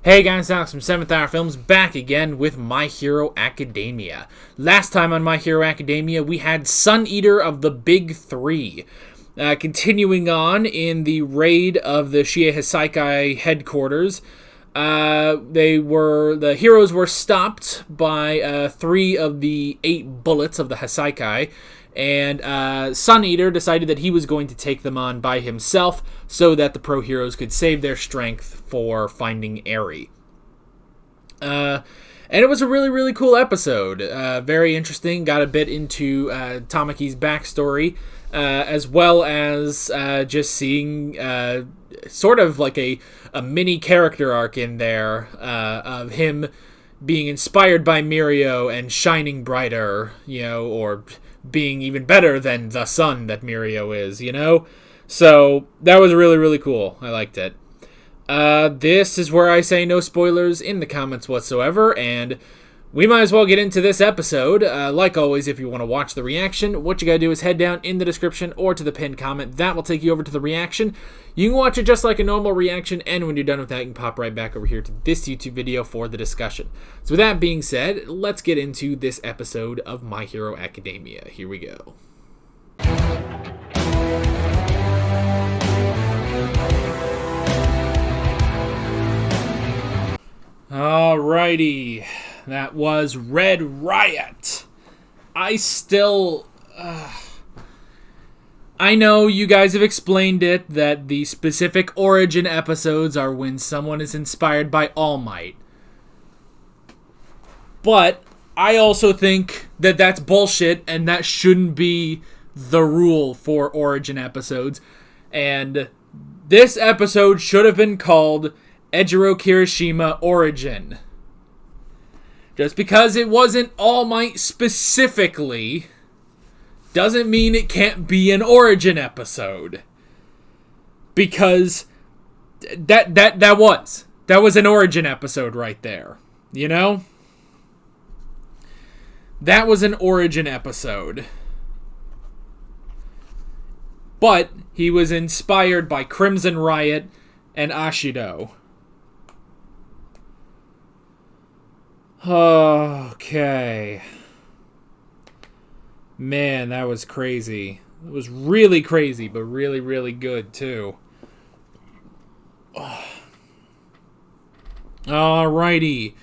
Hey guys, Alex from 7th Hour Films back again with My Hero Academia. Last time on My Hero Academia, we had Sun Eater of the Big Three. Continuing on in the raid of the Shie Hisaikai headquarters, the heroes were stopped by 3 of the 8 bullets of the Hisaikai, and Sun Eater decided that he was going to take them on by himself so that the pro heroes could save their strength for finding Eri. And it was a really, really cool episode. Very interesting. Got a bit into Tamaki's backstory, as well as just seeing sort of like a mini character arc in there of him being inspired by Mirio and shining brighter, or being even better than the sun that Mirio is, So that was really, really cool. I liked it. This is where I say no spoilers in the comments whatsoever, and we might as well get into this episode. Like always, if you want to watch the reaction, what you gotta do is head down in the description or to the pinned comment. That will take you over to the reaction. You can watch it just like a normal reaction, and when you're done with that, you can pop right back over here to this YouTube video for the discussion. So with that being said, let's get into this episode of My Hero Academia. Here we go. Alrighty, that was Red Riot. I know you guys have explained it, that the specific origin episodes are when someone is inspired by All Might. But I also think that that's bullshit, and that shouldn't be the rule for origin episodes. And this episode should have been called Ejiro Kirashima Origin. Just because it wasn't All Might specifically doesn't mean it can't be an origin episode. Because that was an origin episode right there. That was an origin episode. But he was inspired by Crimson Riot and Ashido. Okay. Man, that was crazy. It was really crazy, but really, really good, too. Alrighty.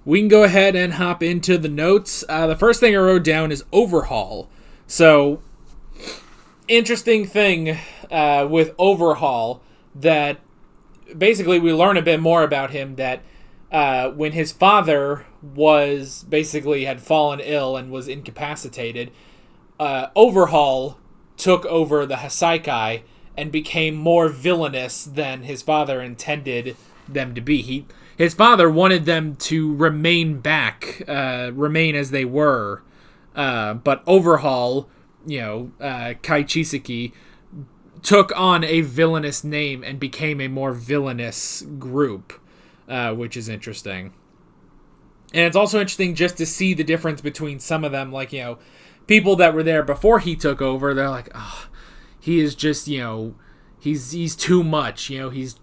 We can go ahead and hop into the notes. The first thing I wrote down is Overhaul. So, interesting thing with Overhaul, that basically we learn a bit more about him, that when his father had fallen ill and was incapacitated, Overhaul took over the Hisaikai and became more villainous than his father intended them to be. His father wanted them to remain as they were, but Overhaul, Kai Chisaki, took on a villainous name and became a more villainous group. Which is interesting. And it's also interesting just to see the difference between some of them, like, people that were there before he took over. They're like, he is just, he's too much, he's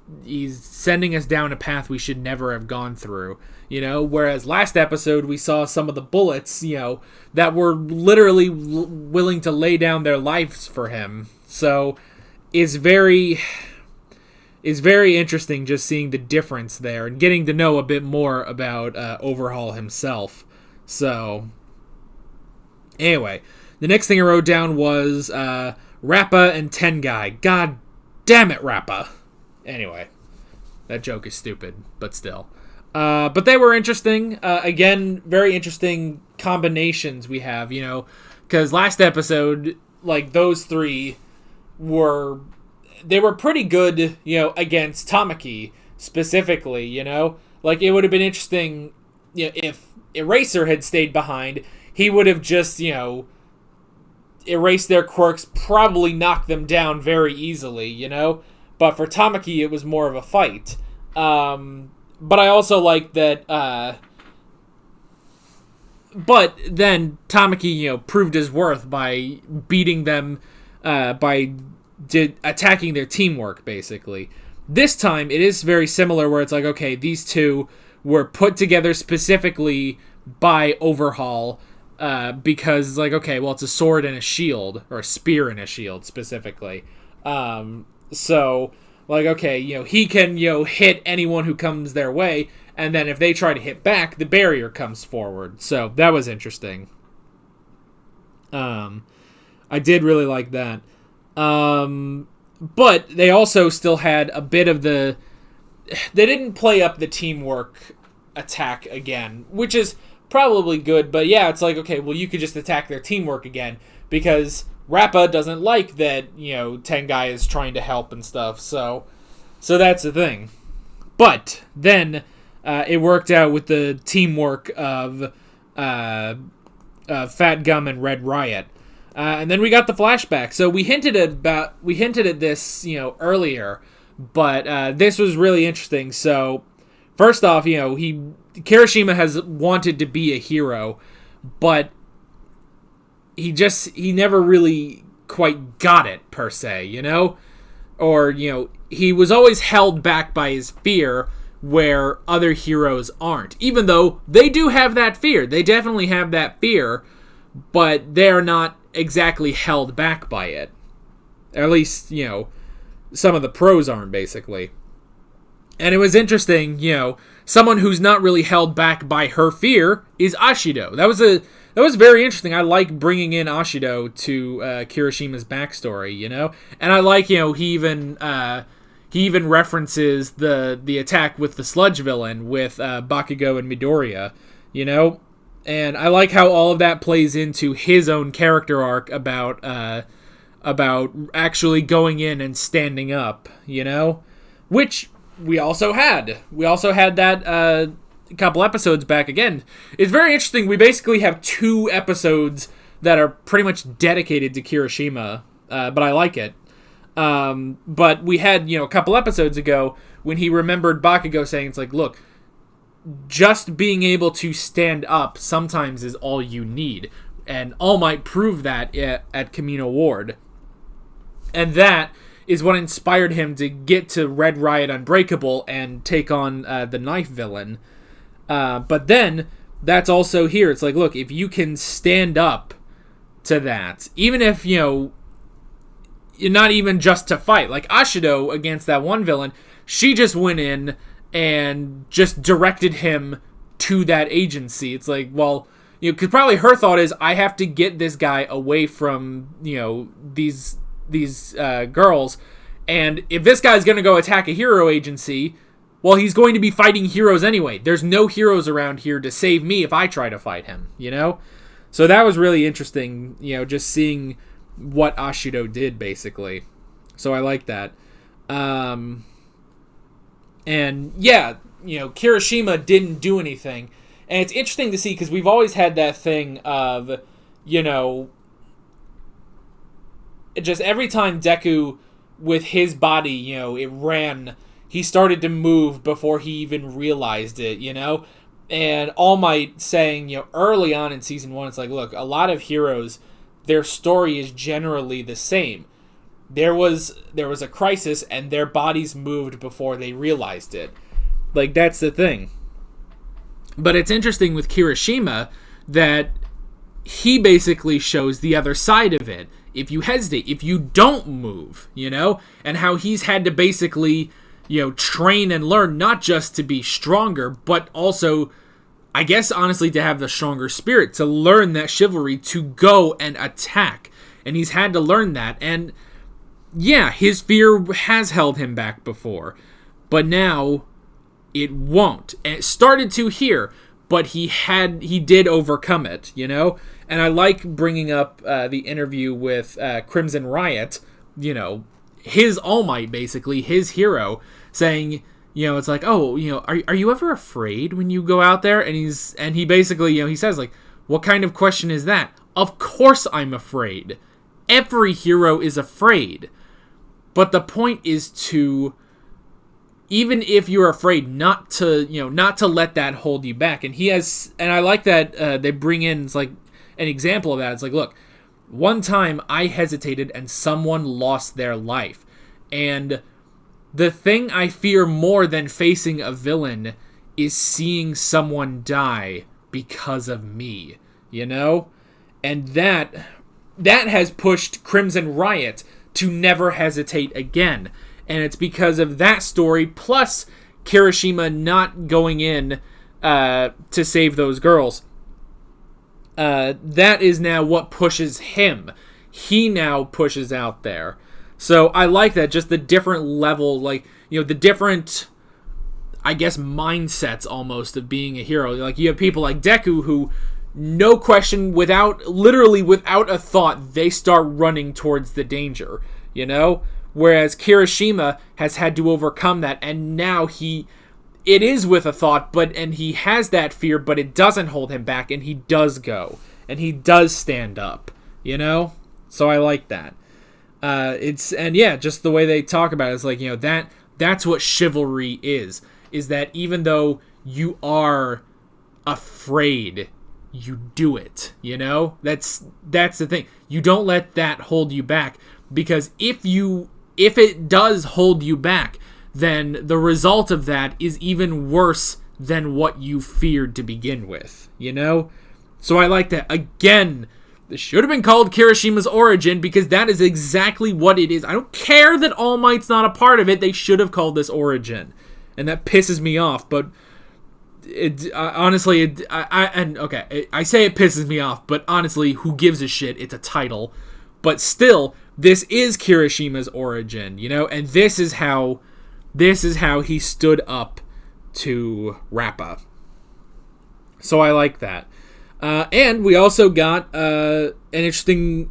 sending us down a path we should never have gone through, whereas last episode we saw some of the bullets, that were literally willing to lay down their lives for him. So it's very interesting just seeing the difference there and getting to know a bit more about Overhaul himself. So, anyway, the next thing I wrote down was Rappa and Tengai. God damn it, Rappa. Anyway, that joke is stupid, but still. But they were interesting. Again, very interesting combinations we have, because last episode, like, those 3 were... They were pretty good, against Tamaki specifically, Like, it would have been interesting, if Eraser had stayed behind, he would have just, erased their quirks, probably knocked them down very easily, But for Tamaki, it was more of a fight. But I also like that, but then Tamaki, proved his worth by beating them, attacking their teamwork, basically. This time, it is very similar where it's like, okay, these two were put together specifically by Overhaul because, like, okay, well, it's a sword and a shield, or a spear and a shield, specifically. So, like, okay, he can, hit anyone who comes their way, and then if they try to hit back, the barrier comes forward. So, that was interesting. I did really like that. But they also still had a bit of the... They didn't play up the teamwork attack again, which is probably good, but yeah, it's like, okay, well, you could just attack their teamwork again, because Rappa doesn't like that, Tengai is trying to help and stuff, so that's the thing. But then it worked out with the teamwork of Fatgum and Red Riot. And then we got the flashback. So we hinted at this, earlier, but this was really interesting. So first off, Kirashima has wanted to be a hero, but he never really quite got it, per se, Or, he was always held back by his fear where other heroes aren't. Even though they do have that fear. They definitely have that fear, but they're not exactly held back by it. At least, some of the pros aren't, basically. And it was interesting, someone who's not really held back by her fear is Ashido. That was very interesting. I like bringing in Ashido to Kirishima's backstory, And I like, he even references the attack with the sludge villain with Bakugo and Midoriya, And I like how all of that plays into his own character arc about actually going in and standing up, Which we also had. We also had that a couple episodes back. Again, it's very interesting. We basically have 2 episodes that are pretty much dedicated to Kirishima, but I like it. But we had, a couple episodes ago when he remembered Bakugo saying, it's like, look, just being able to stand up sometimes is all you need. And All Might proved that at Camino Ward. And that is what inspired him to get to Red Riot Unbreakable and take on the knife villain. But then, that's also here. It's like, look, if you can stand up to that, even if, you're not even just to fight. Like Ashido against that one villain, she just went in and just directed him to that agency. It's like, well, because probably her thought is, I have to get this guy away from, these girls, and if this guy's going to go attack a hero agency, well, he's going to be fighting heroes anyway. There's no heroes around here to save me if I try to fight him, So that was really interesting, just seeing what Ashido did, basically. So I like that. And yeah, Kirishima didn't do anything. And it's interesting to see, because we've always had that thing of, just every time Deku, with his body, it ran, he started to move before he even realized it, And All Might saying, early on in Season 1, it's like, look, a lot of heroes, their story is generally the same. There was a crisis, and their bodies moved before they realized it. Like, that's the thing. But it's interesting with Kirishima that he basically shows the other side of it. If you hesitate, if you don't move, and how he's had to basically, train and learn not just to be stronger, but also, I guess, honestly, to have the stronger spirit, to learn that chivalry, to go and attack. And he's had to learn that. And yeah, his fear has held him back before, but now it won't. And it started to here, but he did overcome it, And I like bringing up the interview with Crimson Riot, his All Might, basically, his hero, saying, it's like, oh, are you ever afraid when you go out there? And he basically, he says, like, what kind of question is that? Of course I'm afraid. Every hero is afraid. But the point is to, even if you're afraid, not to let that hold you back. And I like that they bring in, it's like, an example of that. It's like, look, one time I hesitated and someone lost their life. And the thing I fear more than facing a villain is seeing someone die because of me, you know? And that has pushed Crimson Riot to never hesitate again. And it's because of that story, plus Kirashima not going in to save those girls. That is now what pushes him. He now pushes out there. So I like that, just the different level, like, you know, the different, I guess, mindsets almost of being a hero. Like, you have people like Deku who, no question, literally without a thought, they start running towards the danger, you know? Whereas Kirashima has had to overcome that, and now it is with a thought, and he has that fear, but it doesn't hold him back, and he does go, and he does stand up, you know? So I like that. Just the way they talk about it is like, you know, that's what chivalry is that even though you are afraid, you do it, you know? That's the thing. You don't let that hold you back, because if it does hold you back, then the result of that is even worse than what you feared to begin with, you know? So I like that. Again, this should have been called Kirishima's Origin, because that is exactly what it is. I don't care that All Might's not a part of it. They should have called this Origin. And that pisses me off, but honestly, I say it pisses me off, but honestly, who gives a shit? It's a title. But still, this is Kirishima's Origin, you know? And this is how he stood up to Rappa. So I like that. And we also got an interesting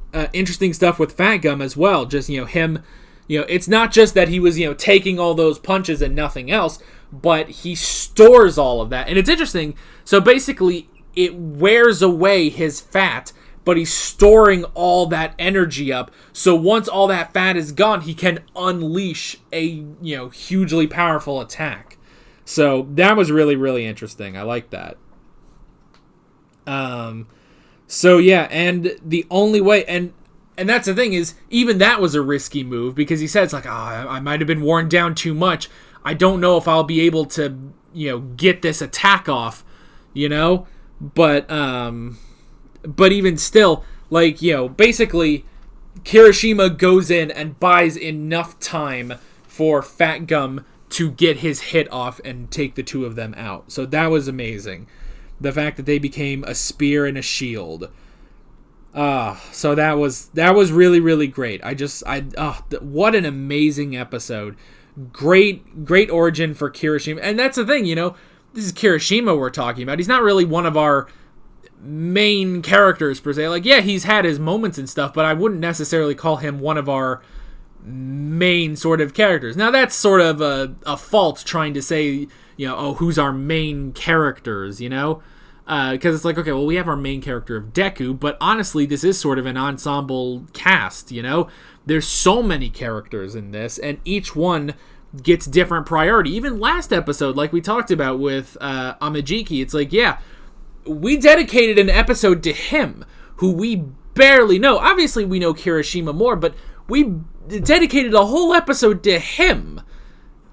stuff with Fatgum as well. Just, you know, him, you know, it's not just that he was, you know, taking all those punches and nothing else, but he stores all of that. And it's interesting. So basically, it wears away his fat, but he's storing all that energy up. So once all that fat is gone, he can unleash a, you know, hugely powerful attack. So that was really, really interesting. I like that. So yeah, and the only way, and that's the thing, is even that was a risky move, because he said, it's like, I might have been worn down too much. I don't know if I'll be able to, you know, get this attack off, you know? But even still, like, you know, basically, Kirashima goes in and buys enough time for Fatgum to get his hit off and take the two of them out. So that was amazing. The fact that they became a spear and a shield. So that was really, really great. What an amazing episode. Great origin for Kirashima. And that's the thing, you know, this is Kirashima we're talking about. He's not really one of our main characters per se. Like, yeah, he's had his moments and stuff, but I wouldn't necessarily call him one of our main sort of characters. Now, that's sort of a fault trying to say, you know, oh, who's our main characters, you know? Because it's like, okay, well, we have our main character of Deku, but honestly, this is sort of an ensemble cast, you know? There's so many characters in this, and each one gets different priority. Even last episode, like we talked about with Amajiki, it's like, yeah, we dedicated an episode to him, who we barely know. Obviously, we know Kirashima more, but we dedicated a whole episode to him,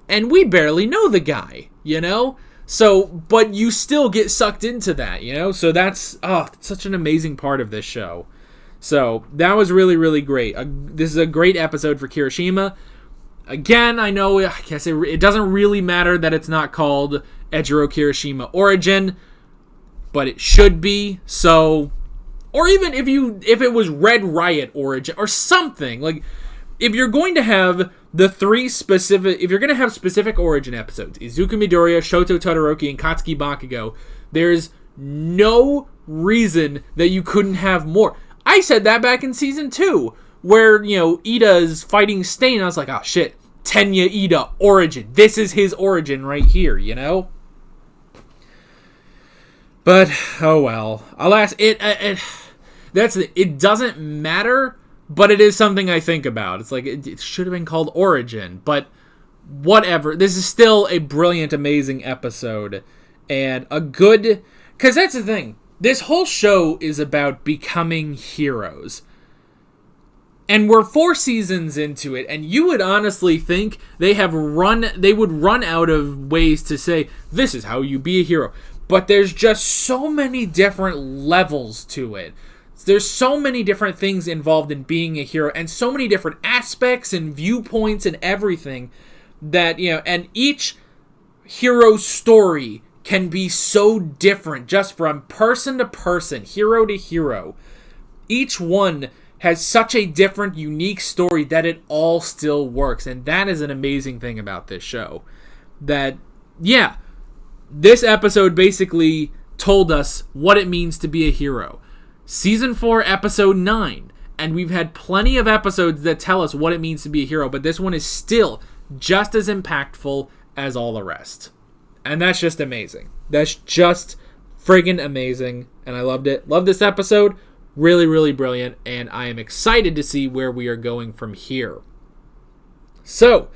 and we barely know the guy, you know? So, but you still get sucked into that, you know? So that's such an amazing part of this show. So, that was really, really great. This is a great episode for Kirashima. Again, I know, I guess it doesn't really matter that it's not called Ejiro Kirashima Origin, but it should be. So, or even if it was Red Riot Origin or something, like, if you're going to have if you're going to have specific origin episodes, Izuku Midoriya, Shoto Todoroki, and Katsuki Bakugo, there's no reason that you couldn't have more. I said that back in season 2, where, you know, Ida's fighting Stain. I was like, oh shit, Tenya Ida origin. This is his origin right here, you know? But, oh well. Alas, it doesn't matter, but it is something I think about. It's like, it should have been called Origin, but whatever. This is still a brilliant, amazing episode. And a good... Because that's the thing. This whole show is about becoming heroes. And we're 4 seasons into it, and you would honestly think they would run out of ways to say, this is how you be a hero. But there's just so many different levels to it. There's so many different things involved in being a hero, and so many different aspects and viewpoints and everything that, and each hero's story can be so different just from person to person, hero to hero. Each one has such a different, unique story that it all still works. And that is an amazing thing about this show. That, this episode basically told us what it means to be a hero. Season 4, episode 9. And we've had plenty of episodes that tell us what it means to be a hero. But this one is still just as impactful as all the rest. And that's just amazing. That's just friggin' amazing. And I loved it. Love this episode. Really, really brilliant, and I am excited to see where we are going from here. So,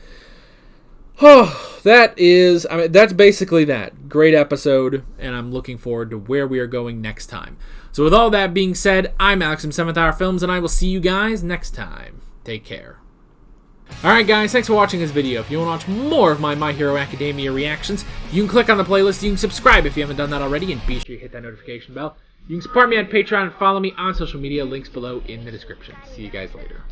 that's basically that. Great episode, and I'm looking forward to where we are going next time. So with all that being said, I'm Alex from 7th Hour Films, and I will see you guys next time. Take care. Alright guys, thanks for watching this video. If you want to watch more of my Hero Academia reactions, you can click on the playlist, you can subscribe if you haven't done that already, and be sure you hit that notification bell. You can support me on Patreon and follow me on social media, links below in the description. See you guys later.